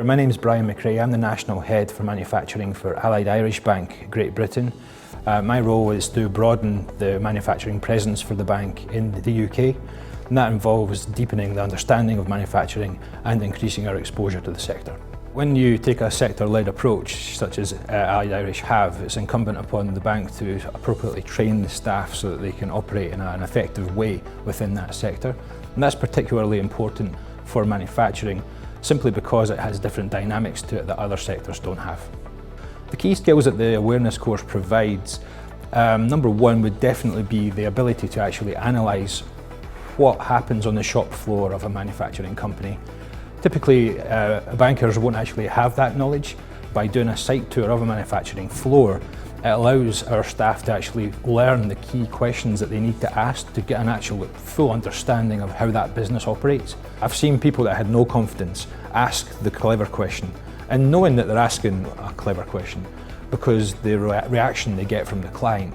My name is Brian McRae. I'm the National Head for Manufacturing for Allied Irish Bank, Great Britain. My role is to broaden the manufacturing presence for the bank in the UK, and that involves deepening the understanding of manufacturing and increasing our exposure to the sector. When you take a sector-led approach, such as Allied Irish have, it's incumbent upon the bank to appropriately train the staff so that they can operate in an effective way within that sector. And that's particularly important for manufacturing, simply because it has different dynamics to it that other sectors don't have. The key skills that the awareness course provides, number one would definitely be the ability to actually analyse what happens on the shop floor of a manufacturing company. Typically, bankers won't actually have that knowledge. By doing a site tour of a manufacturing floor, it allows our staff to actually learn the key questions that they need to ask to get an actual full understanding of how that business operates. I've seen people that had no confidence ask the clever question, and knowing that they're asking a clever question, because the reaction they get from the client,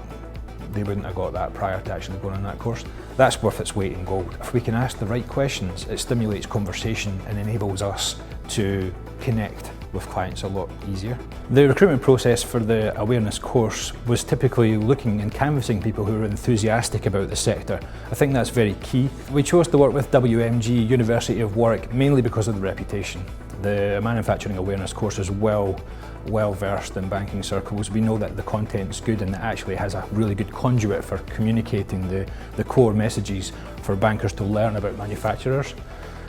they wouldn't have got that prior to actually going on that course. That's worth its weight in gold. If we can ask the right questions, it stimulates conversation and enables us to connect with clients a lot easier. The recruitment process for the awareness course was typically looking and canvassing people who are enthusiastic about the sector. I think that's very key. We chose to work with WMG University of Warwick mainly because of the reputation. The manufacturing awareness course is well versed in banking circles. We know that the content's good and it actually has a really good conduit for communicating the core messages for bankers to learn about manufacturers.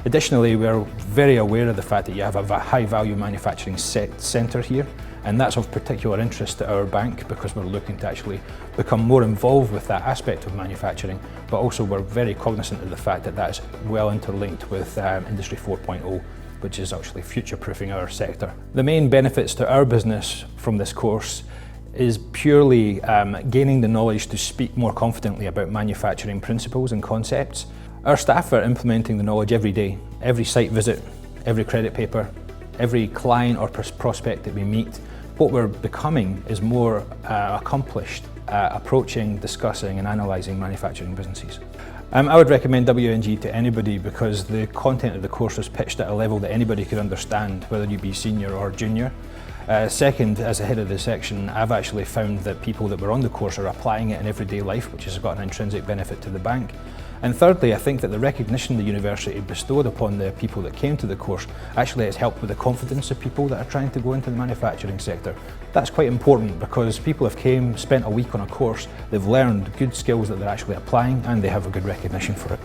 Additionally, we're very aware of the fact that you have a high value manufacturing centre here, and that's of particular interest to our bank because we're looking to actually become more involved with that aspect of manufacturing, but also we're very cognizant of the fact that that's well interlinked with Industry 4.0, which is actually future-proofing our sector. The main benefits to our business from this course is purely gaining the knowledge to speak more confidently about manufacturing principles and concepts. Our staff are implementing the knowledge every day, every site visit, every credit paper, every client or prospect that we meet. What we're becoming is more accomplished approaching, discussing and analysing manufacturing businesses. I would recommend WMG to anybody because the content of the course was pitched at a level that anybody could understand, whether you be senior or junior. Second, as a head of the section, I've actually found that people that were on the course are applying it in everyday life, which has got an intrinsic benefit to the bank. And thirdly, I think that the recognition the university bestowed upon the people that came to the course actually has helped with the confidence of people that are trying to go into the manufacturing sector. That's quite important because people have spent a week on a course, they've learned good skills that they're actually applying, and they have a good recognition for it.